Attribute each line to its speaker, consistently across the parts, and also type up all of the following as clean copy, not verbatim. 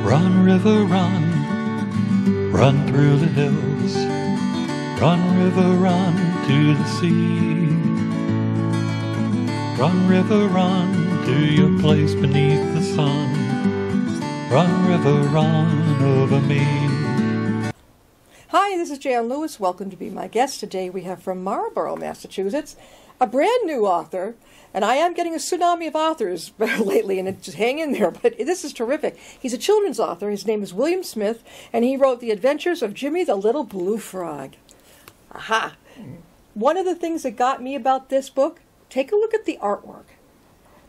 Speaker 1: Run, river, run, run through the hills. Run, river, run to the sea. Run, river, run to your place beneath the sun. Run, river, run over me.
Speaker 2: Hi, this is Jan Lewis. Welcome to be my guest. Today we have from Marlborough, Massachusetts, a brand new author. And I am getting a tsunami of authors lately, and just hang in there. But this is terrific. He's a children's author. His name is William Smith, and he wrote The Adventures of Jimmy the Little Blue Frog. Aha! One of the things that got me about this book, take a look at the artwork.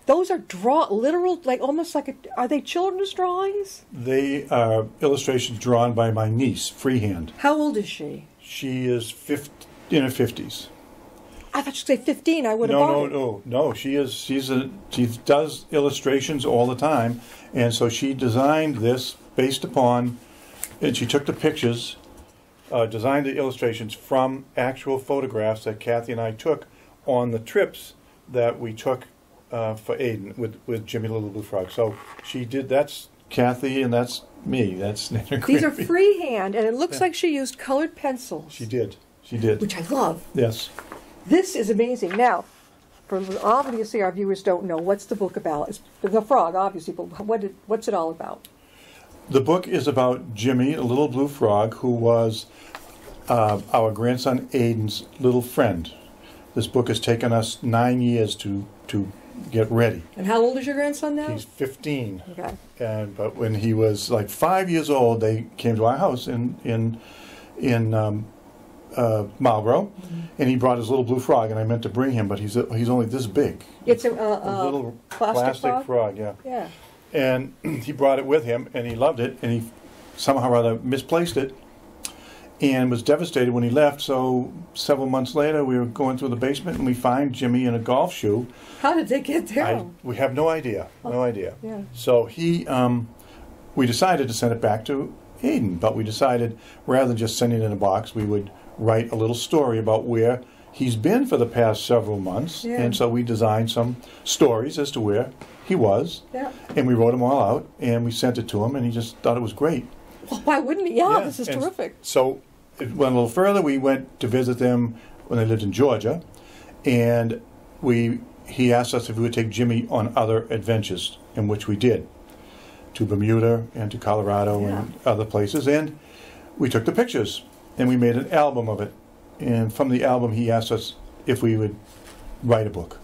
Speaker 2: Those are literal, like almost like are they children's drawings?
Speaker 3: They are illustrations drawn by my niece, freehand.
Speaker 2: How old is she?
Speaker 3: She is in her 50s.
Speaker 2: I thought you'd say 15. I would have bought it.
Speaker 3: No. She does illustrations all the time, and so she designed this based upon, and she took the pictures, designed the illustrations from actual photographs that Kathy and I took on the trips that we took for Aiden with Jimmy the Little Blue Frog. So she did. That's Kathy, and that's me. That's Nana.
Speaker 2: These are freehand, and it looks like she used colored pencils.
Speaker 3: She did. She did.
Speaker 2: Which I love.
Speaker 3: Yes.
Speaker 2: This is amazing. Now, for obviously our viewers don't know, what's the book about? It's the frog, obviously, but what's it all about?
Speaker 3: The book is about Jimmy, a little blue frog, who was our grandson Aiden's little friend. This book has taken us 9 years to get ready.
Speaker 2: And how old is your grandson now?
Speaker 3: He's 15.
Speaker 2: Okay.
Speaker 3: But when he was like 5 years old, they came to our house in Marlborough, and he brought his little blue frog, and I meant to bring him, but he's only this big.
Speaker 2: It's a
Speaker 3: little
Speaker 2: plastic
Speaker 3: frog, yeah.
Speaker 2: Yeah.
Speaker 3: And he brought it with him, and he loved it, and he somehow or other misplaced it, and was devastated when he left. So several months later, we were going through the basement, and we find Jimmy in a golf shoe.
Speaker 2: How did they get there?
Speaker 3: We have no idea, no idea.
Speaker 2: Yeah.
Speaker 3: So we decided to send it back to Aiden, but we decided rather than just sending it in a box, we would write a little story about where he's been for the past several months.
Speaker 2: Yeah.
Speaker 3: And so we designed some stories as to where he was.
Speaker 2: Yeah.
Speaker 3: And we wrote them all out, and we sent it to him, and he just thought it was great.
Speaker 2: Well, why wouldn't he? Yeah, this is terrific.
Speaker 3: So it went a little further. We went to visit them when they lived in Georgia, and he asked us if we would take Jimmy on other adventures, in which we did, to Bermuda and to Colorado and other places. And we took the pictures, and we made an album of it. And from the album, he asked us if we would write a book.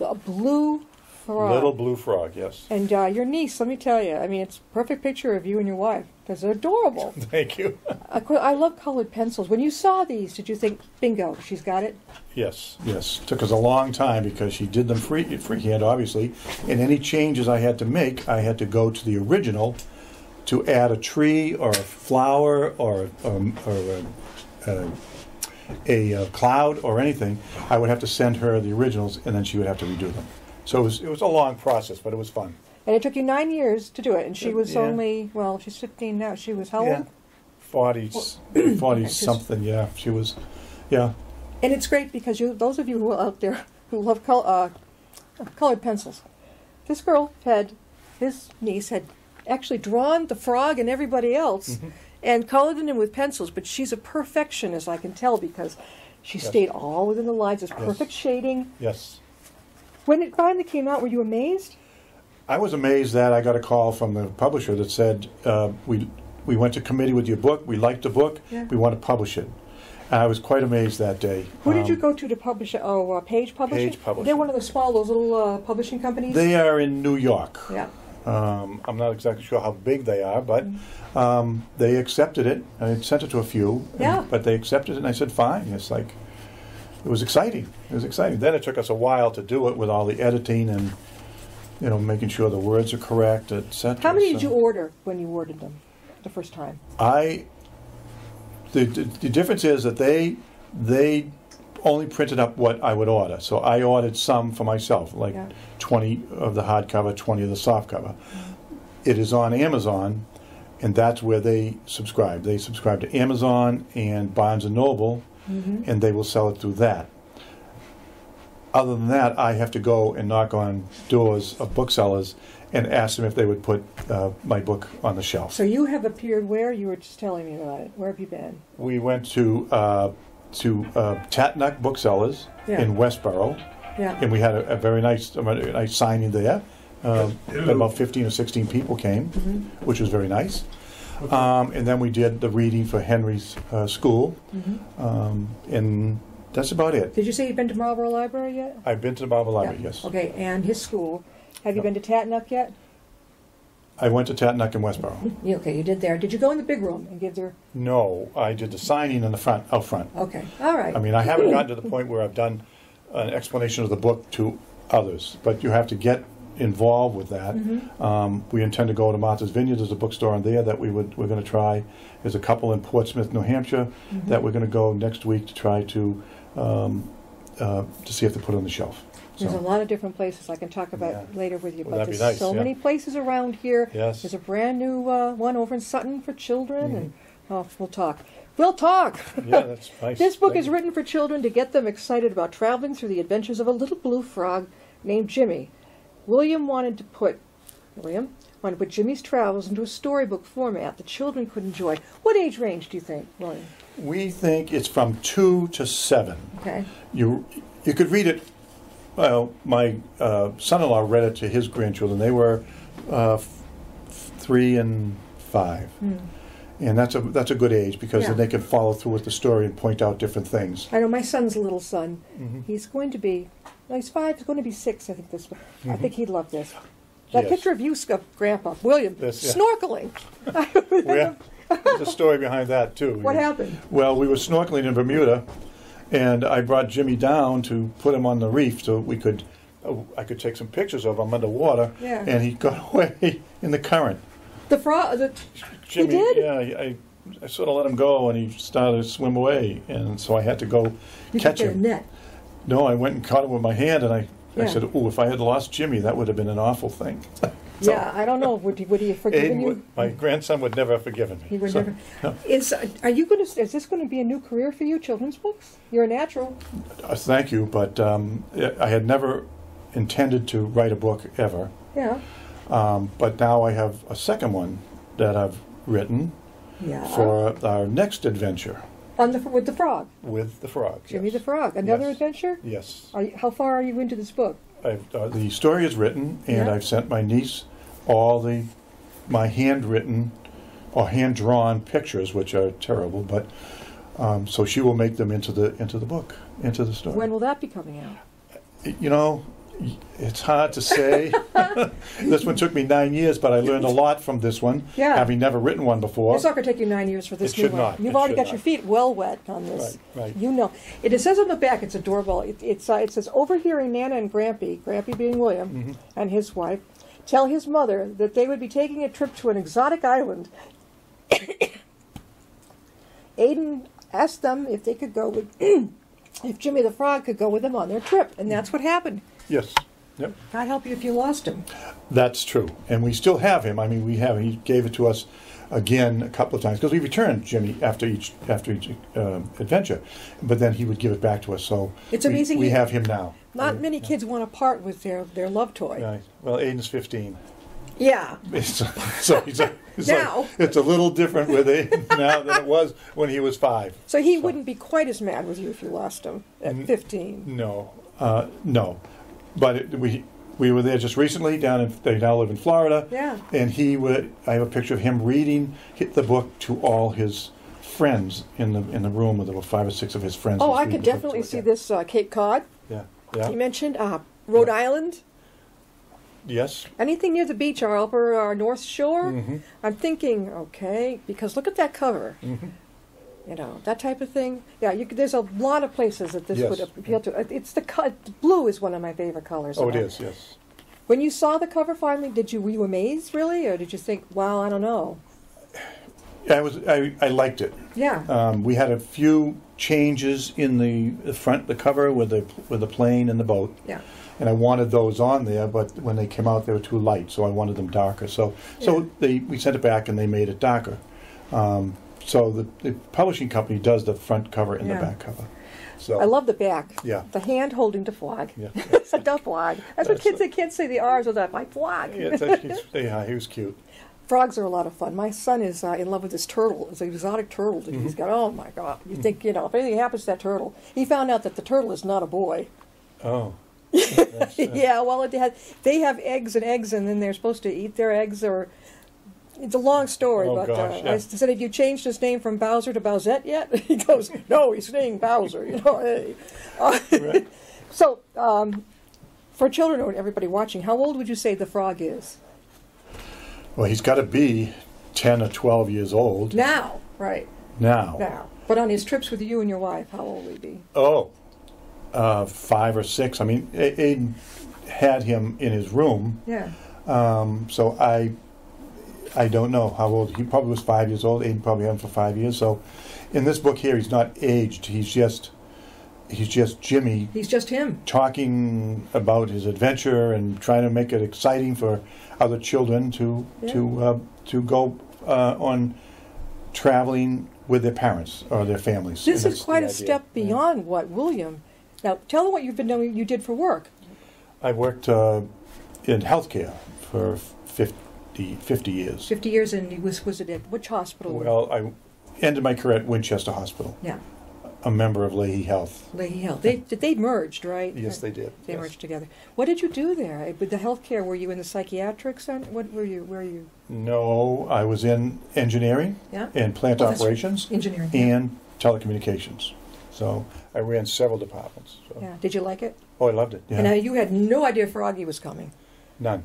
Speaker 2: A blue frog.
Speaker 3: Little blue frog, yes.
Speaker 2: And your niece, let me tell you, I mean, it's a perfect picture of you and your wife. Because they're adorable.
Speaker 3: Thank you.
Speaker 2: I love colored pencils. When you saw these, did you think, bingo, she's got it?
Speaker 3: Yes. Took us a long time because she did them freehand, obviously. And any changes I had to make, I had to go to the original to add a tree or a flower or a cloud or anything. I would have to send her the originals, and then she would have to redo them. So it was a long process, but it was fun.
Speaker 2: And it took you 9 years to do it, and she was only, well, she's 15 now. She was how old?
Speaker 3: 40 something, yeah. She was, yeah.
Speaker 2: And it's great because those of you who are out there who love colored pencils, this his niece had actually drawn the frog and everybody else and colored them in with pencils, but she's a perfectionist, I can tell, because she stayed all within the lines. It's perfect shading.
Speaker 3: Yes.
Speaker 2: When it finally came out, were you amazed?
Speaker 3: I was amazed that I got a call from the publisher that said, we went to committee with your book, we liked the book, we want to publish it. And I was quite amazed that day.
Speaker 2: Who did you go to publish it? Oh, Page Publishing?
Speaker 3: Page Publishing.
Speaker 2: They're one of the those little publishing companies?
Speaker 3: They are in New York.
Speaker 2: Yeah.
Speaker 3: I'm not exactly sure how big they are, but they accepted it. I sent it to a few, but they accepted it, and I said, fine. It's like, it was exciting. It was exciting. Then it took us a while to do it with all the editing and making sure the words are correct, etc.
Speaker 2: How many did you order when you ordered them the first time?
Speaker 3: The difference is that they only printed up what I would order. So I ordered some for myself, like 20 of the hardcover, 20 of the softcover. It is on Amazon, and that's where they subscribe. They subscribe to Amazon and Barnes & Noble, and they will sell it through that. other than that, I have to go and knock on doors of booksellers and ask them if they would put my book on the shelf.
Speaker 2: So you have appeared where? You were just telling me about it. Where have you been?
Speaker 3: We went to Tatnuck Booksellers
Speaker 2: Yeah.
Speaker 3: in Westboro,
Speaker 2: Yeah.
Speaker 3: and we had a very nice signing there. About 15 or 16 people came, which was very nice. And then we did the reading for Henry's school, and that's about it.
Speaker 2: Did you say you've been to Marlborough Library yet?
Speaker 3: I've been to the Marlborough Library,
Speaker 2: Yeah.
Speaker 3: yes.
Speaker 2: Okay, and his school. Have you
Speaker 3: No.
Speaker 2: been to Tatnuck yet?
Speaker 3: I went to Tatnuck in Westboro.
Speaker 2: Okay, you did there. Did you go in the big room and give their...
Speaker 3: No, I did the signing in the front, out front.
Speaker 2: Okay, all right.
Speaker 3: I mean, I haven't gotten to the point where I've done an explanation of the book to others, but you have to get involved with that. We intend to go to Martha's Vineyard. There's a bookstore in there that we're going to try. There's a couple in Portsmouth, New Hampshire, that we're going to go next week to try to see if they put it on the shelf.
Speaker 2: There's a lot of different places I can talk about
Speaker 3: Yeah.
Speaker 2: later with you,
Speaker 3: Well,
Speaker 2: but
Speaker 3: that'd be
Speaker 2: there's
Speaker 3: nice,
Speaker 2: so
Speaker 3: yeah.
Speaker 2: many places around here.
Speaker 3: Yes.
Speaker 2: There's a brand new one over in Sutton for children, and we'll talk. We'll talk.
Speaker 3: Yeah, that's nice.
Speaker 2: This book
Speaker 3: Thank
Speaker 2: is
Speaker 3: you.
Speaker 2: written for children to get them excited about traveling through the adventures of a little blue frog named Jimmy. William wanted to put Jimmy's travels into a storybook format the children could enjoy. What age range do you think, William?
Speaker 3: We think it's from 2 to 7.
Speaker 2: Okay.
Speaker 3: You could read it. Well, my son-in-law read it to his grandchildren. They were 3 and 5, and that's a good age because
Speaker 2: Yeah.
Speaker 3: then they can follow through with the story and point out different things.
Speaker 2: I know my son's little son. He's going to be, no, he's 5. He's going to be 6. I think this. I think he'd love this. That
Speaker 3: Yes.
Speaker 2: picture of you, Grandpa William,
Speaker 3: Yes, yeah.
Speaker 2: snorkeling.
Speaker 3: Well, there's a story behind that too.
Speaker 2: What happened?
Speaker 3: Well, we were snorkeling in Bermuda, and I brought Jimmy down to put him on the reef so I could take some pictures of him underwater.
Speaker 2: Yeah.
Speaker 3: And he got away in the current.
Speaker 2: The frog.
Speaker 3: Jimmy,
Speaker 2: did?
Speaker 3: Yeah, I sort of let him go, and he started to swim away, and so I had to go
Speaker 2: You
Speaker 3: catch
Speaker 2: could get a
Speaker 3: him.
Speaker 2: net.
Speaker 3: No, I went and caught him with my hand, and I
Speaker 2: Yeah.
Speaker 3: said, "Oh, if I had lost Jimmy, that would have been an awful thing." So,
Speaker 2: Yeah, I don't know. Would he have forgiven
Speaker 3: Aiden
Speaker 2: you?
Speaker 3: my grandson would never have forgiven me.
Speaker 2: He would
Speaker 3: So,
Speaker 2: never.
Speaker 3: no.
Speaker 2: Is this going to be a new career for you? Children's books? You're a natural.
Speaker 3: Thank you, but I had never intended to write a book ever.
Speaker 2: Yeah.
Speaker 3: But now I have a second one that I've written
Speaker 2: Yeah.
Speaker 3: for our next adventure
Speaker 2: With the frog,
Speaker 3: with the frog.
Speaker 2: Jimmy
Speaker 3: yes.
Speaker 2: the Frog. Another
Speaker 3: Yes.
Speaker 2: adventure.
Speaker 3: Yes.
Speaker 2: How far are you into this book?
Speaker 3: The story is written, and
Speaker 2: Yeah.
Speaker 3: I've sent my niece all my handwritten or hand-drawn pictures, which are terrible, but so she will make them into the book, into the story.
Speaker 2: When will that be coming out?
Speaker 3: You know, it's hard to say. This one took me 9 years, but I learned a lot from this one,
Speaker 2: Yeah.
Speaker 3: having never written one before.
Speaker 2: It's not going to take you 9 years for this
Speaker 3: It
Speaker 2: new
Speaker 3: should
Speaker 2: one.
Speaker 3: not.
Speaker 2: You've
Speaker 3: It
Speaker 2: already
Speaker 3: should
Speaker 2: got
Speaker 3: not.
Speaker 2: your feet well wet on this.
Speaker 3: Right.
Speaker 2: You know. It says on the back, it's adorable. It says, overhearing Nana and Grampy being William, and his wife, tell his mother that they would be taking a trip to an exotic island. Aiden asked them if they could go with, if Jimmy the Frog could go with them on their trip, and that's what happened.
Speaker 3: Yes. Yep.
Speaker 2: God help you if you lost him.
Speaker 3: That's true, and we still have him. I mean, we have him. He gave it to us again a couple of times because we returned Jimmy after each adventure, but then he would give it back to us. So
Speaker 2: It's amazing
Speaker 3: We
Speaker 2: you-
Speaker 3: have him now.
Speaker 2: Not many kids want to part with their love toy.
Speaker 3: Right. Well, Aiden's 15.
Speaker 2: Yeah.
Speaker 3: So
Speaker 2: Now.
Speaker 3: it's a little different with Aiden now than it was when he was 5.
Speaker 2: So he wouldn't be quite as mad with you if you lost him at 15.
Speaker 3: No, no. But we were there just recently. They now live in Florida.
Speaker 2: Yeah.
Speaker 3: And I have a picture of him reading the book to all his friends in the room with about 5 or 6 of his friends.
Speaker 2: Oh,
Speaker 3: He's
Speaker 2: I
Speaker 3: reading
Speaker 2: could
Speaker 3: the book
Speaker 2: definitely
Speaker 3: to
Speaker 2: see
Speaker 3: them.
Speaker 2: this Cape Cod.
Speaker 3: Yeah. Yeah.
Speaker 2: You mentioned Rhode Island.
Speaker 3: Yes.
Speaker 2: Anything near the beach or upper or North Shore.
Speaker 3: Mm-hmm.
Speaker 2: I'm thinking, okay, because look at that cover. You know, that type of thing. Yeah, there's a lot of places that this
Speaker 3: Yes.
Speaker 2: would appeal to. It's the blue is one of my favorite colors.
Speaker 3: Oh, it
Speaker 2: about
Speaker 3: is. Yes.
Speaker 2: When you saw the cover finally, were you amazed really, or did you think, wow, I don't know?
Speaker 3: I liked it.
Speaker 2: Yeah.
Speaker 3: We had a few changes in the cover with the plane and the boat.
Speaker 2: Yeah.
Speaker 3: And I wanted those on there, but when they came out, they were too light, so I wanted them darker. So we sent it back, and they made it darker. So the publishing company does the front cover and
Speaker 2: Yeah.
Speaker 3: the back cover. So
Speaker 2: I love the back.
Speaker 3: Yeah.
Speaker 2: The hand holding the flag.
Speaker 3: Yeah.
Speaker 2: It's a duck flag. That's what kids say. Can't say the R's without my flag.
Speaker 3: Yeah, he was cute.
Speaker 2: Frogs are a lot of fun. My son is in love with this turtle. It's an exotic turtle that he's got. Oh my God! You think if anything happens to that turtle? He found out that the turtle is not a boy.
Speaker 3: Oh.
Speaker 2: Yeah, well, they have eggs, and then they're supposed to eat their eggs, or it's a long story.
Speaker 3: Oh,
Speaker 2: but
Speaker 3: gosh, yeah.
Speaker 2: I said, "Have you changed his name from Bowser to Bowsette yet?" He goes, "No, he's saying Bowser." You know. Hey.
Speaker 3: Right.
Speaker 2: So, for children or everybody watching, how old would you say the frog is
Speaker 3: Well, he's got to be 10 or 12 years old
Speaker 2: now? Right
Speaker 3: now.
Speaker 2: now, but on his trips with you and your wife, how old would he be?
Speaker 3: Oh, 5 or 6. I mean, Aiden had him in his room.
Speaker 2: Yeah.
Speaker 3: So I don't know how old. He probably was 5 years old. Aiden probably had him for 5 years. So in this book here, he's not aged. He's just Jimmy
Speaker 2: He's just him.
Speaker 3: talking about his adventure and trying to make it exciting for other children to go on traveling with their parents or their families.
Speaker 2: This
Speaker 3: And
Speaker 2: is
Speaker 3: that's
Speaker 2: quite
Speaker 3: the
Speaker 2: a
Speaker 3: idea.
Speaker 2: step beyond what William. Now, tell them what you've been doing. You did for work.
Speaker 3: I worked in healthcare for 50 years.
Speaker 2: 50 years, and was it at which hospital?
Speaker 3: Well, I ended my career at Winchester Hospital,
Speaker 2: Yeah,
Speaker 3: a member of Leahy Health.
Speaker 2: Leahy Health. They merged, right?
Speaker 3: Yes, they did.
Speaker 2: They
Speaker 3: yes.
Speaker 2: merged together. What did you do there with the healthcare? Were you in the psychiatric center? What were you? Where are you?
Speaker 3: No, I was in engineering
Speaker 2: Yeah.
Speaker 3: and plant
Speaker 2: Oh, that's
Speaker 3: operations
Speaker 2: Engineering. Yeah.
Speaker 3: and telecommunications. So I ran several departments. So.
Speaker 2: Yeah. Did you like it?
Speaker 3: Oh, I loved it. Yeah.
Speaker 2: And now you had no idea Froggy was coming.
Speaker 3: None.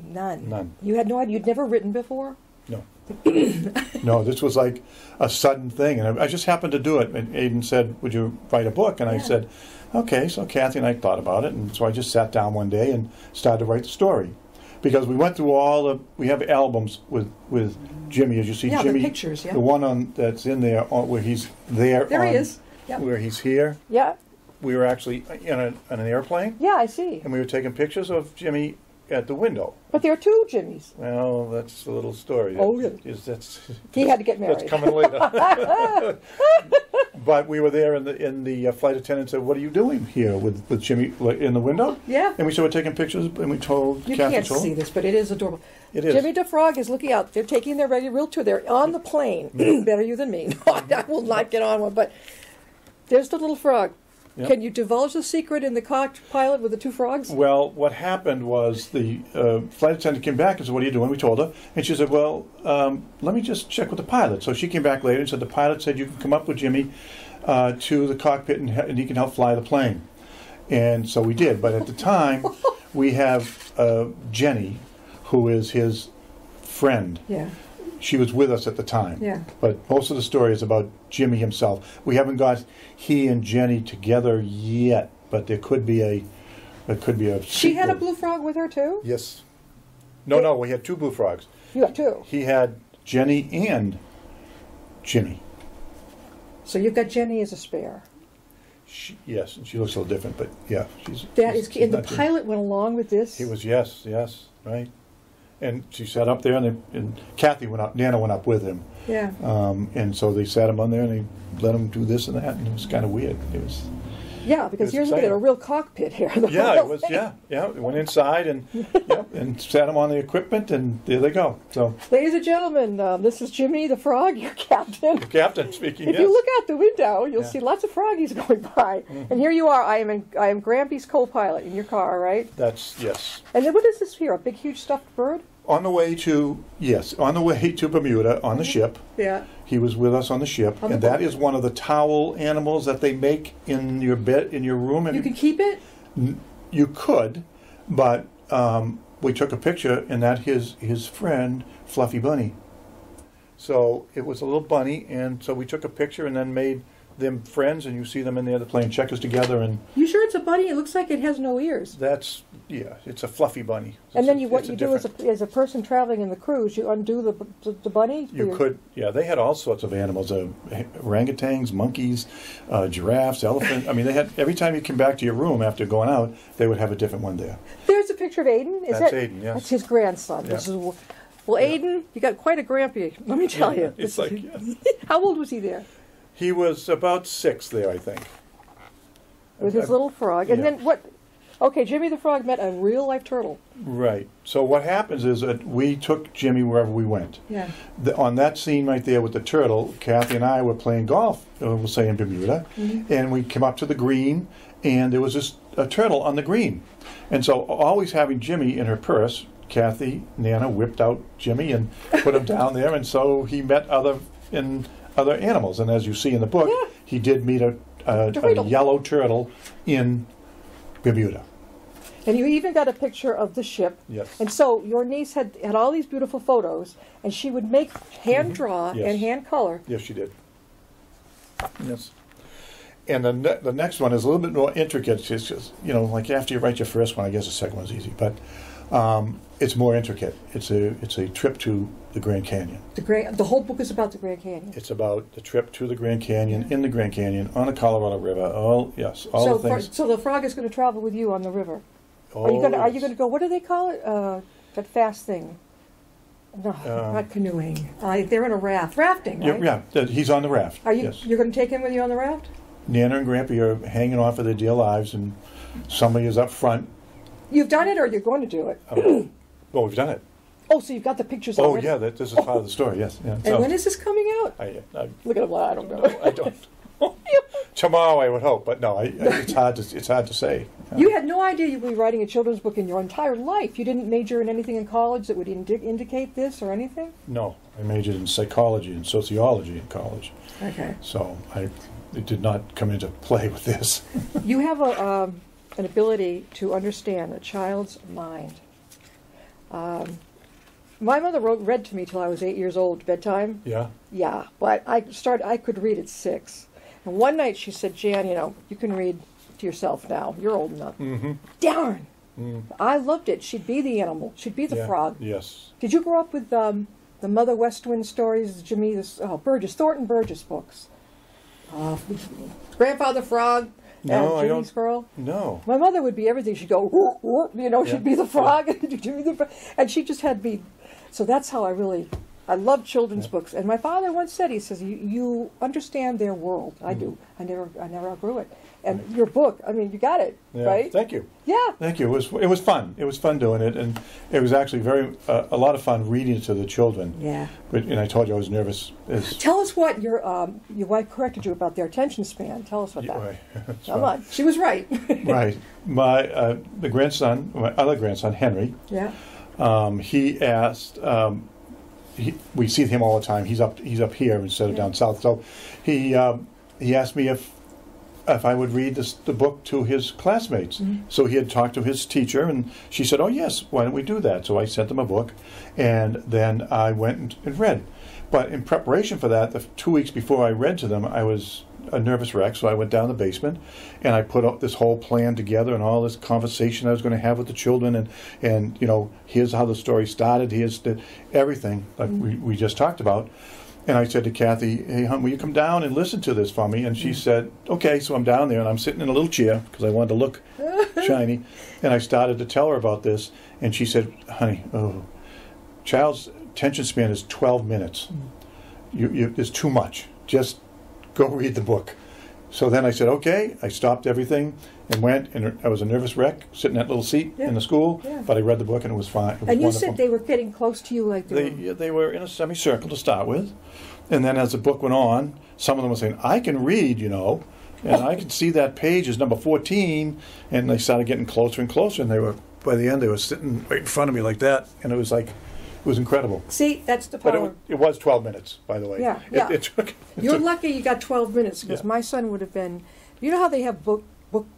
Speaker 2: None. You had no idea. You'd never written before.
Speaker 3: No. No, this was like a sudden thing, and I just happened to do it. And Aiden said, "Would you write a book?" And I
Speaker 2: Yeah.
Speaker 3: said, "Okay." So Kathy and I thought about it, and so I just sat down one day and started to write the story. Because we went through we have albums with Jimmy, as you see.
Speaker 2: Yeah, the
Speaker 3: Jimmy,
Speaker 2: pictures, yeah.
Speaker 3: the one that's in there where he's there.
Speaker 2: There he is. Yeah.
Speaker 3: Where he's here.
Speaker 2: Yeah.
Speaker 3: We were actually in an airplane,
Speaker 2: Yeah, I see.
Speaker 3: and we were taking pictures of Jimmy at the window.
Speaker 2: But there are two Jimmys.
Speaker 3: Well, that's a little story.
Speaker 2: Oh, really?
Speaker 3: That's
Speaker 2: He had to get married.
Speaker 3: That's coming later. But we were there, and the flight attendant said, "What are you doing here with Jimmy in the window?"
Speaker 2: Yeah.
Speaker 3: And we started taking pictures, and we told
Speaker 2: You
Speaker 3: Kathy
Speaker 2: can't
Speaker 3: told.
Speaker 2: see this, but it is adorable.
Speaker 3: It is.
Speaker 2: Jimmy the Frog is looking out. They're taking their regular real tour. They're on the plane. Better you than me. No, I will not get on one. But there's the little frog.
Speaker 3: Yep.
Speaker 2: Can you divulge the secret in the cockpilot with the two frogs?
Speaker 3: Well, what happened was the flight attendant came back and said, "What are you doing?" We told her, and she said, "Well, let me just check with the pilot." So she came back later and said the pilot said you can come up with Jimmy to the cockpit and he can help fly the plane. And so we did. But at the time, we have Jenny, who is his friend.
Speaker 2: Yeah.
Speaker 3: She was with us at the time.
Speaker 2: Yeah.
Speaker 3: But most of the story is about Jimmy himself. We haven't got he and Jenny together yet, but there could be a
Speaker 2: She had a
Speaker 3: sequel.
Speaker 2: blue frog with her too?
Speaker 3: Yes. No, we had two blue frogs.
Speaker 2: You have two.
Speaker 3: He had Jenny and Jimmy.
Speaker 2: So you've got Jenny as a spare.
Speaker 3: Yes, and she looks a little different, but yeah,
Speaker 2: That is,
Speaker 3: she's
Speaker 2: and the
Speaker 3: not Jenny.
Speaker 2: pilot went along with this.
Speaker 3: He was yes, right. And she sat up there, and Kathy went up. Nana went up with him.
Speaker 2: Yeah.
Speaker 3: And so they sat him on there, and they let him do this and that, and it was kind of weird. It was.
Speaker 2: Yeah, because
Speaker 3: was
Speaker 2: you're looking at a
Speaker 3: exciting.
Speaker 2: real cockpit here. The
Speaker 3: Yeah,
Speaker 2: whole
Speaker 3: it was.
Speaker 2: thing.
Speaker 3: Yeah. We went inside and and sat him on the equipment, and there they go. So,
Speaker 2: Ladies and gentlemen, this is Jimmy the Frog, your captain.
Speaker 3: Captain speaking.
Speaker 2: If
Speaker 3: yes.
Speaker 2: you look out the window, you'll
Speaker 3: Yeah.
Speaker 2: see lots of froggies going by. And here you are. I am Grampy's co-pilot in your car, right?
Speaker 3: That's yes.
Speaker 2: And then what is this here? A big, huge stuffed bird?
Speaker 3: On the way to Bermuda on the ship.
Speaker 2: Yeah.
Speaker 3: He was with us on the ship,
Speaker 2: On the
Speaker 3: and that
Speaker 2: boat.
Speaker 3: is one of the towel animals that they make in your bed in your room.
Speaker 2: You can keep it?
Speaker 3: You could, but we took a picture, and that his friend Fluffy Bunny. So it was a little bunny, and so we took a picture and then made them friends, and you see them in there. They're playing checkers together, and
Speaker 2: You sure it's a bunny? It looks like it has no ears.
Speaker 3: it's a fluffy bunny.
Speaker 2: And then what
Speaker 3: It's
Speaker 2: you do as a person traveling in the cruise, you undo the bunny? for
Speaker 3: You
Speaker 2: your-
Speaker 3: could, yeah. They had all sorts of animals: orangutans, monkeys, giraffes, elephants. I mean, they had every time you came back to your room after going out, they would have a different one there.
Speaker 2: There's a picture of Aiden. Is
Speaker 3: That's
Speaker 2: that
Speaker 3: Aiden, yes.
Speaker 2: That's his grandson.
Speaker 3: Yeah.
Speaker 2: This is, well, Aiden, you got quite a grampy. Let me tell you.
Speaker 3: It's like
Speaker 2: How old was he there?
Speaker 3: he was about 6 there, I think.
Speaker 2: with his little frog. And
Speaker 3: yeah.
Speaker 2: then what? Okay, Jimmy the Frog met a real life turtle.
Speaker 3: Right. So what happens is that we took Jimmy wherever we went.
Speaker 2: Yeah.
Speaker 3: On that scene right there with the turtle, Kathy and I were playing golf, we'll say in Bermuda, and we came up to the green, and there was a turtle on the green. And so always having Jimmy in her purse, Kathy, Nana whipped out Jimmy and put him down there, and so he met other animals. And as you see in the book,
Speaker 2: Yeah.
Speaker 3: he did meet a yellow turtle in Bermuda.
Speaker 2: And you even got a picture of the ship.
Speaker 3: Yes.
Speaker 2: And so your niece had all these beautiful photos, and she would make hand draw
Speaker 3: Yes.
Speaker 2: and hand color.
Speaker 3: Yes, she did. Yes. And the next one is a little bit more intricate. It's just, like after you write your first one, I guess the second one's easy. But it's more intricate. It's a trip to the Grand Canyon.
Speaker 2: The whole book is about the Grand Canyon.
Speaker 3: It's about the trip to the Grand Canyon, in the Grand Canyon, on the Colorado River. All the things.
Speaker 2: So the frog is going to travel with you on the river.
Speaker 3: Oh,
Speaker 2: Are you going to go? What do they call it? That fast thing. No, not canoeing. They're in a raft. Rafting, right?
Speaker 3: Yeah, he's on the raft. Yes.
Speaker 2: You're going to take him with you on the raft?
Speaker 3: Nana and Grampy are hanging on for their dear lives, and somebody is up front.
Speaker 2: You've done it, or you're going to do it?
Speaker 3: Well, we've done it.
Speaker 2: Oh, so you've got the pictures
Speaker 3: Oh,
Speaker 2: already?
Speaker 3: yeah, this is part of the story, yes. Yeah.
Speaker 2: And when is this coming out?
Speaker 3: I
Speaker 2: Look at him, I don't know.
Speaker 3: I don't. Tomorrow, I would hope, but no, it's hard to say.
Speaker 2: You had no idea you would be writing a children's book in your entire life. You didn't major in anything in college that would indicate this or anything?
Speaker 3: No, I majored in psychology and sociology in college.
Speaker 2: Okay.
Speaker 3: So it did not come into play with this.
Speaker 2: You have an ability to understand a child's mind. My mother read to me till I was 8 years old, bedtime.
Speaker 3: Yeah?
Speaker 2: Yeah, but I could read at 6. And one night she said, Jan, you can read to yourself now. You're old enough.
Speaker 3: Mm-hmm.
Speaker 2: Darn! I loved it. She'd be the animal. She'd be the frog.
Speaker 3: Yes.
Speaker 2: Did you grow up with the Mother West Wind stories, Thornton Burgess books? Grandfather Frog
Speaker 3: No,
Speaker 2: and Jimmy Squirrel?
Speaker 3: No.
Speaker 2: My mother would be everything. She'd go, whoop, whoop, she'd be the frog, and Jimmy the frog. And she just had me. So that's how I love children's books. And my father once said, he says, you understand their world. I do. I never outgrew it. And your book, you got it, right?
Speaker 3: Thank you.
Speaker 2: Yeah.
Speaker 3: Thank you. It was fun. It was fun doing it, and it was actually a lot of fun reading it to the children.
Speaker 2: Yeah.
Speaker 3: And I told you I was nervous.
Speaker 2: Tell us what your wife corrected you about their attention span. Tell us what that.
Speaker 3: Right.
Speaker 2: Come on. She was right.
Speaker 3: Right. My other grandson, Henry.
Speaker 2: Yeah.
Speaker 3: He asked. We see him all the time. He's up here instead of down south. So he asked me if I would read the book to his classmates. Mm-hmm. So he had talked to his teacher, and she said, "Oh yes, why don't we do that?" So I sent them a book, and then I went and read. But in preparation for that, the 2 weeks before I read to them, I was a nervous wreck. So I went down the basement, and I put up this whole plan together and all this conversation I was going to have with the children, and here's how the story started. Here's everything that we just talked about. And I said to Kathy, "Hey, hon, will you come down and listen to this for me?" And she said, "Okay." So I'm down there, and I'm sitting in a little chair because I wanted to look shiny. And I started to tell her about this, and she said, "Honey, child's attention span is 12 minutes. It's too much. Just go read the book." So then I said, "Okay." I stopped everything and went, and I was a nervous wreck sitting in that little seat in the school, but I read the book, and it was fine. It was
Speaker 2: you
Speaker 3: wonderful.
Speaker 2: said they were getting close to you, like
Speaker 3: they were in a semicircle to start with, and then as the book went on, some of them were saying, "I can read, and I can see that page is number 14," and they started getting closer and closer, and by the end they were sitting right in front of me like that, and it was incredible.
Speaker 2: See, that's the power.
Speaker 3: But it was 12 minutes, by the way.
Speaker 2: Yeah, You're lucky you got 12 minutes, because my son would have been. You know how they have book.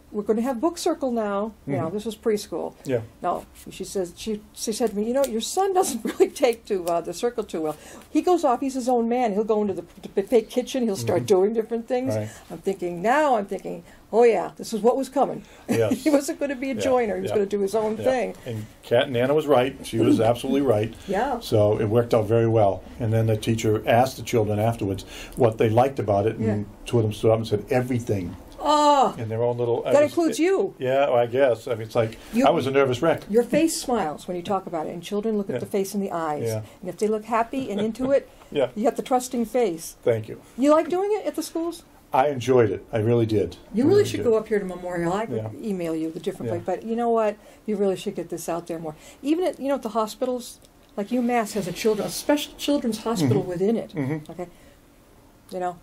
Speaker 2: We're going to have book circle now.
Speaker 3: Mm-hmm.
Speaker 2: This was preschool.
Speaker 3: Yeah.
Speaker 2: No, she said to me, your son doesn't really take to the circle too well. He goes off. He's his own man. He'll go into the buffet kitchen. He'll start doing different things.
Speaker 3: Right.
Speaker 2: I'm thinking, oh yeah, this is what was coming.
Speaker 3: Yes.
Speaker 2: He wasn't going to be a joiner. He was going to do his own thing.
Speaker 3: And Nana was right. She was absolutely right.
Speaker 2: Yeah.
Speaker 3: So it worked out very well. And then the teacher asked the children afterwards what they liked about it, and two of them stood up and said everything.
Speaker 2: Oh,
Speaker 3: in their own little.
Speaker 2: That includes you.
Speaker 3: Yeah, well, I guess. It's like I was a nervous wreck.
Speaker 2: Your face smiles when you talk about it, and children look at the face and the eyes.
Speaker 3: Yeah.
Speaker 2: And if they look happy and into it, you got the trusting face.
Speaker 3: Thank you.
Speaker 2: You like doing it at the schools?
Speaker 3: I enjoyed it. I really did.
Speaker 2: You really should go up here to Memorial. I could
Speaker 3: Yeah.
Speaker 2: email you the different
Speaker 3: Yeah.
Speaker 2: places, but you know what? You really should get this out there more. Even at at the hospitals, like UMass has a special children's hospital within it.
Speaker 3: Mhm.
Speaker 2: Okay,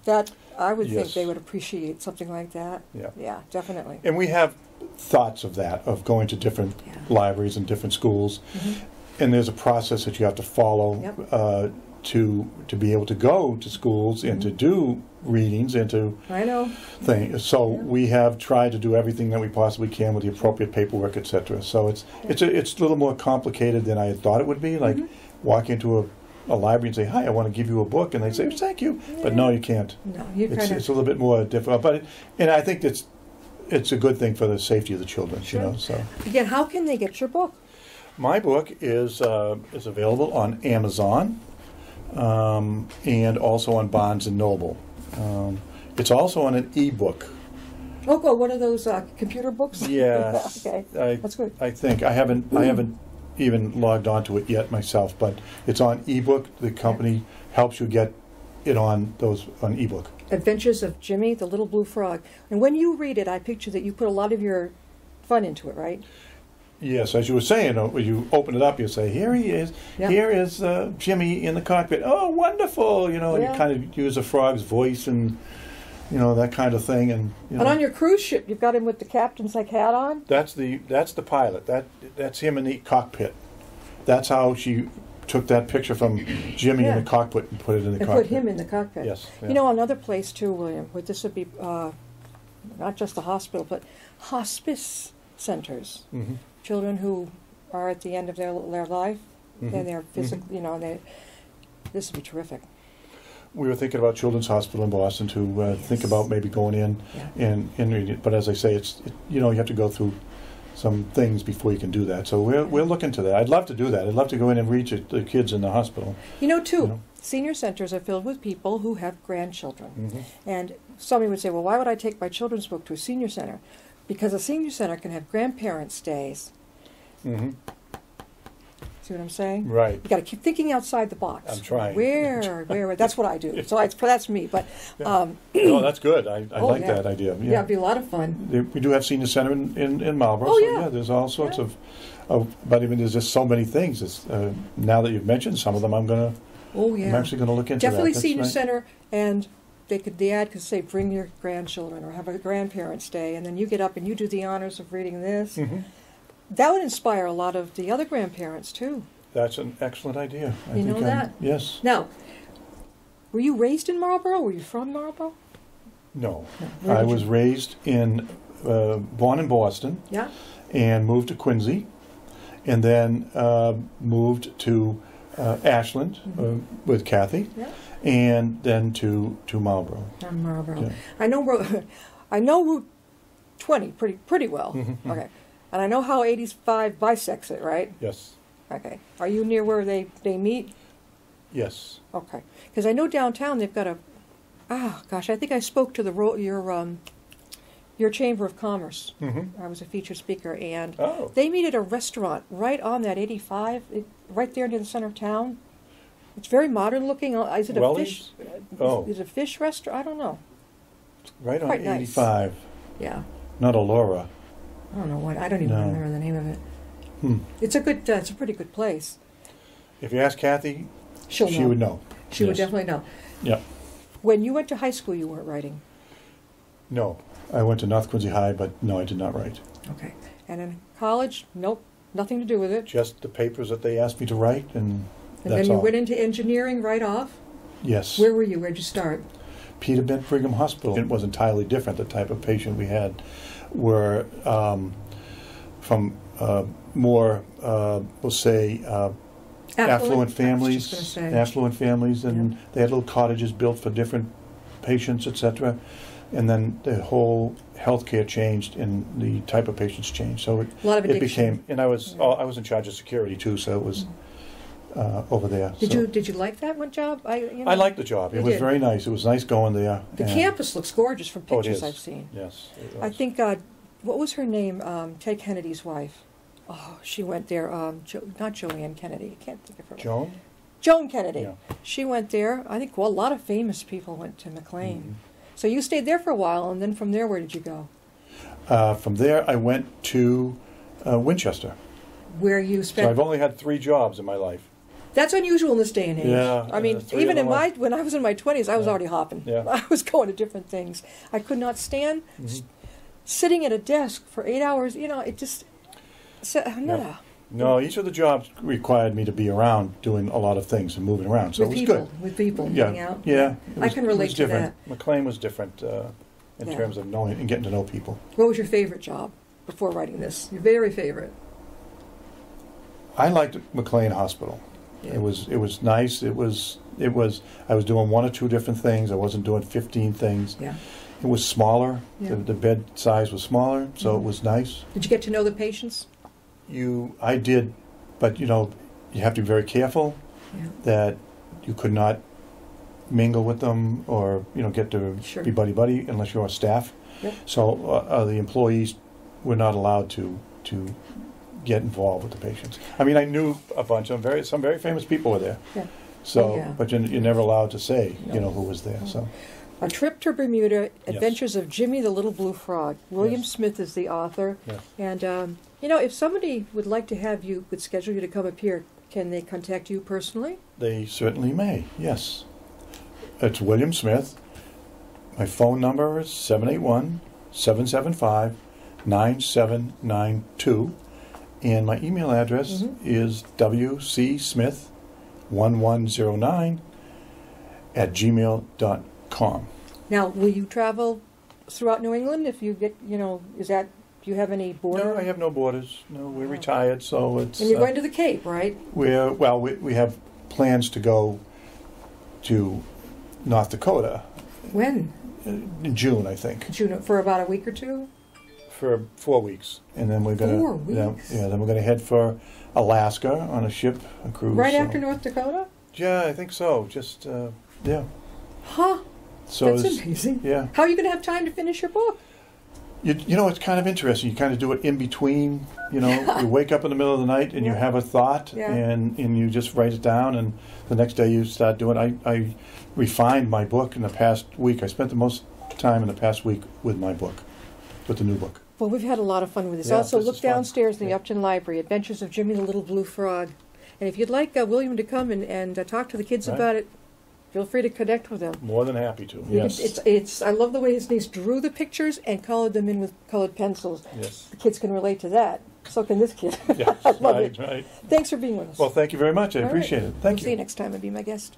Speaker 2: that I would think
Speaker 3: Yes.
Speaker 2: they would appreciate something like that.
Speaker 3: Yeah.
Speaker 2: Yeah, definitely.
Speaker 3: And we have thoughts of that, of going to different
Speaker 2: Yeah.
Speaker 3: libraries and different schools.
Speaker 2: Mhm.
Speaker 3: And there's a process that you have to follow
Speaker 2: Yep.
Speaker 3: to be able to go to schools and to do readings and to
Speaker 2: I know.
Speaker 3: things. So
Speaker 2: Yeah.
Speaker 3: we have tried to do everything that we possibly can with the appropriate paperwork, etc. So it's a little more complicated than I had thought it would be. Like walk into a library and say, "Hi, I want to give you a book," and they say, "Thank you," but no, you can't.
Speaker 2: No, you
Speaker 3: It's
Speaker 2: kind
Speaker 3: a little bit more difficult, and I think it's a good thing for the safety of the children.
Speaker 2: Sure.
Speaker 3: So
Speaker 2: again. How can they get your book?
Speaker 3: my book is available on Amazon and also on Barnes and Noble. It's also on an ebook.
Speaker 2: Oh, go. What are those computer books?
Speaker 3: Yes,
Speaker 2: Okay,
Speaker 3: I,
Speaker 2: that's good.
Speaker 3: I think I haven't even logged onto it yet myself, but it's on ebook. The company helps you get it on ebook.
Speaker 2: Adventures of Jimmy, the Little Blue Frog. And when you read it, I picture that you put a lot of your fun into it, right?
Speaker 3: Yes, as you were saying, when you open it up, you say, "Here he is.
Speaker 2: Yeah.
Speaker 3: Here is Jimmy in the cockpit. Oh, wonderful!" And
Speaker 2: Yeah.
Speaker 3: you kind of use a frog's voice and that kind of thing. And
Speaker 2: And on your cruise ship, you've got him with the captain's hat on.
Speaker 3: that's the pilot. That's him in the cockpit. That's how she took that picture from Jimmy
Speaker 2: Yeah.
Speaker 3: in the cockpit and put it in the
Speaker 2: And
Speaker 3: cockpit.
Speaker 2: put him in the cockpit.
Speaker 3: Yes. Yeah.
Speaker 2: Another place too, William, where this would be not just the hospital, but hospice centers.
Speaker 3: Mhm.
Speaker 2: Children who are at the end of their life,
Speaker 3: Mhm.
Speaker 2: and they're physically, this would be terrific.
Speaker 3: We were thinking about Children's Hospital in Boston to think about maybe going in
Speaker 2: Yeah.
Speaker 3: and reading it. But as I say, you have to go through some things before you can do that. So we're looking to that. I'd love to do that. I'd love to go in and read the kids in the hospital.
Speaker 2: Too, senior centers are filled with people who have grandchildren.
Speaker 3: Mhm.
Speaker 2: And somebody would say, well, why would I take my children's book to a senior center? Because a senior center can have grandparents' days.
Speaker 3: Mm-hmm.
Speaker 2: See what I'm saying?
Speaker 3: Right.
Speaker 2: You got to keep thinking outside the box.
Speaker 3: I'm trying.
Speaker 2: Where? That's what I do. So that's me. But
Speaker 3: No, that's good. I like
Speaker 2: yeah.
Speaker 3: that idea.
Speaker 2: yeah, it'd be a lot of fun.
Speaker 3: We do have senior center in Marlboro.
Speaker 2: Oh,
Speaker 3: so
Speaker 2: yeah.
Speaker 3: there's all sorts of, but even there's just so many things. Now that you've mentioned some of them, I'm
Speaker 2: Yeah.
Speaker 3: actually going to look into
Speaker 2: Definitely
Speaker 3: that. That's
Speaker 2: senior
Speaker 3: nice.
Speaker 2: center, and the ad could say, bring your grandchildren or have a grandparents' day, and then you get up and you do the honors of reading this.
Speaker 3: Mhm.
Speaker 2: That would inspire a lot of the other grandparents too.
Speaker 3: That's an excellent idea. I
Speaker 2: You
Speaker 3: think
Speaker 2: know that?
Speaker 3: Yes.
Speaker 2: Now, were you raised in Marlboro? Were you from Marlboro?
Speaker 3: No.
Speaker 2: Where
Speaker 3: I
Speaker 2: did
Speaker 3: was
Speaker 2: you-
Speaker 3: raised born in Boston
Speaker 2: Yeah.
Speaker 3: and moved to Quincy, and then moved to Ashland with Kathy,
Speaker 2: Yeah.
Speaker 3: and then to Marlboro.
Speaker 2: From Marlboro.
Speaker 3: Yeah.
Speaker 2: I know Route 20 pretty well.
Speaker 3: Mhm.
Speaker 2: Okay. And I know how 85 bisects it, right?
Speaker 3: Yes.
Speaker 2: Okay. Are you near where they meet?
Speaker 3: Yes.
Speaker 2: Okay. Because I know downtown they've got I think I spoke to your Chamber of Commerce.
Speaker 3: Mm-hmm.
Speaker 2: I was a featured speaker, and
Speaker 3: Oh.
Speaker 2: they meet at a restaurant right on that 85, right there near the center of town. It's very modern looking. Is it a
Speaker 3: Wellies?
Speaker 2: fish?
Speaker 3: Oh.
Speaker 2: Is it a fish restaurant? I don't know.
Speaker 3: Right on
Speaker 2: Quite nice.
Speaker 3: 85.
Speaker 2: Yeah.
Speaker 3: Not Allura.
Speaker 2: I don't know what. I don't even
Speaker 3: No.
Speaker 2: remember the name of it.
Speaker 3: Hmm.
Speaker 2: It's a good. It's a pretty good place.
Speaker 3: If you ask Kathy,
Speaker 2: She'll
Speaker 3: she
Speaker 2: know.
Speaker 3: would know.
Speaker 2: She would
Speaker 3: Yes.
Speaker 2: definitely know.
Speaker 3: Yeah.
Speaker 2: When you went to high school, you weren't writing.
Speaker 3: No. I went to North Quincy High, but no, I did not write.
Speaker 2: Okay. And in college, nope, nothing to do with it.
Speaker 3: Just the papers that they asked me to write, and
Speaker 2: And
Speaker 3: that's
Speaker 2: then you
Speaker 3: all.
Speaker 2: went into engineering right off.
Speaker 3: Yes.
Speaker 2: Where were you? Where'd you start?
Speaker 3: Peter Bent Brigham Hospital. It was entirely different. The type of patient we had were from more, we'll say, affluent
Speaker 2: I was just
Speaker 3: families.
Speaker 2: gonna say.
Speaker 3: Affluent families, and they had little cottages built for different patients, etc. And then the whole healthcare changed, and the type of patients changed. So
Speaker 2: A lot of
Speaker 3: it
Speaker 2: addiction.
Speaker 3: became, and I was in charge of security too, so it was over there.
Speaker 2: Did you like that one job?
Speaker 3: I liked the job.
Speaker 2: You
Speaker 3: It was
Speaker 2: did.
Speaker 3: very nice. It was nice going there.
Speaker 2: The
Speaker 3: and-
Speaker 2: campus looks gorgeous from
Speaker 3: Oh, it
Speaker 2: pictures
Speaker 3: is.
Speaker 2: I've seen.
Speaker 3: Yes. it
Speaker 2: I
Speaker 3: was.
Speaker 2: think what was her name? Ted Kennedy's wife. Oh, she went there. Not Joanne Kennedy. I can't think of her.
Speaker 3: Joan?
Speaker 2: Joan Kennedy.
Speaker 3: Yeah.
Speaker 2: She went there. I think a lot of famous people went to McLean. So you stayed there for a while, and then from there, where did you go?
Speaker 3: From there, I went to Winchester.
Speaker 2: Where you
Speaker 3: So
Speaker 2: spent...
Speaker 3: I've only had 3 jobs in my life.
Speaker 2: That's unusual in this day and age.
Speaker 3: Yeah,
Speaker 2: I mean,
Speaker 3: 3
Speaker 2: even
Speaker 3: of them
Speaker 2: when I was in my 20s, I was already hopping.
Speaker 3: Yeah.
Speaker 2: I was going to different things. I could not stand sitting at a desk for 8 hours. You know, it just... no.
Speaker 3: No, each of the jobs required me to be around doing a lot of things and moving around, so
Speaker 2: With
Speaker 3: it was
Speaker 2: people,
Speaker 3: good.
Speaker 2: with people,
Speaker 3: Yeah,
Speaker 2: hanging out.
Speaker 3: yeah.
Speaker 2: I can relate to
Speaker 3: different. McLean was different in
Speaker 2: Yeah.
Speaker 3: terms of knowing and getting to know people.
Speaker 2: What was your favorite job before writing this? Your very favorite?
Speaker 3: I liked McLean Hospital.
Speaker 2: Yeah.
Speaker 3: It was nice. It was I was doing 1 or 2 different things. I wasn't doing 15 things.
Speaker 2: Yeah.
Speaker 3: It was smaller.
Speaker 2: Yeah.
Speaker 3: The bed size was smaller, so it was nice.
Speaker 2: Did you get to know the patients?
Speaker 3: I did, but you have to be very careful
Speaker 2: Yeah.
Speaker 3: that you could not mingle with them or get to
Speaker 2: Sure.
Speaker 3: be buddy unless you're on staff.
Speaker 2: Yep.
Speaker 3: So the employees were not allowed to get involved with the patients. I mean, I knew a bunch of some very famous people were there.
Speaker 2: Yeah.
Speaker 3: So,
Speaker 2: Oh, yeah.
Speaker 3: but you're never allowed to say
Speaker 2: No.
Speaker 3: who was there. So
Speaker 2: A Trip to Bermuda, Adventures of Jimmy the Little Blue Frog. William
Speaker 3: Yes.
Speaker 2: Smith is the author.
Speaker 3: Yes.
Speaker 2: And, if somebody would like to have you, would schedule you to come up here, can they contact you personally?
Speaker 3: they certainly may. Yes, it's William Smith. My phone number is 781-775-9792. And my email address is wcsmith1109@gmail.com.
Speaker 2: Now, will you travel throughout New England if you get, do you have any border?
Speaker 3: No, I have no borders. No, we're retired, so it's...
Speaker 2: And you're going to the Cape, right?
Speaker 3: we have plans to go to North Dakota
Speaker 2: When?
Speaker 3: in June, I think,
Speaker 2: June, for about a week or two?
Speaker 3: for 4 weeks. And then we're going to...
Speaker 2: 4 weeks?
Speaker 3: Yeah, then we're going to head for Alaska on a ship, a cruise.
Speaker 2: Right
Speaker 3: so-
Speaker 2: after North Dakota?
Speaker 3: Yeah, I think so. Just, yeah.
Speaker 2: Huh?
Speaker 3: So
Speaker 2: That's
Speaker 3: it's-
Speaker 2: amazing.
Speaker 3: Yeah.
Speaker 2: How are you going to have time to finish your book?
Speaker 3: It's kind of interesting. You kind of do it in between. You wake up in the middle of the night and you
Speaker 2: Yeah.
Speaker 3: have a thought,
Speaker 2: Yeah.
Speaker 3: and you just write it down, and the next day you start doing it. I refined my book in the past week. I spent the most time in the past week with my book, with the new book.
Speaker 2: Well, we've had a lot of fun with this.
Speaker 3: Yeah,
Speaker 2: Also,
Speaker 3: this
Speaker 2: look
Speaker 3: is fun.
Speaker 2: downstairs in the
Speaker 3: Yeah.
Speaker 2: Upton Library, Adventures of Jimmy the Little Blue Frog. And if you'd like William to come and talk to the kids
Speaker 3: Right.
Speaker 2: about it, feel free to connect with them.
Speaker 3: More than happy to.
Speaker 2: You
Speaker 3: Yes.
Speaker 2: can- it's. I love the way his niece drew the pictures and colored them in with colored pencils.
Speaker 3: Yes.
Speaker 2: The kids can relate to that. So can this kid.
Speaker 3: Yes.
Speaker 2: I love
Speaker 3: right,
Speaker 2: it.
Speaker 3: right.
Speaker 2: Thanks for being with us.
Speaker 3: Well, thank you very much. I
Speaker 2: All right.
Speaker 3: appreciate it. Thank
Speaker 2: We'll
Speaker 3: you.
Speaker 2: see you next time and be my guest.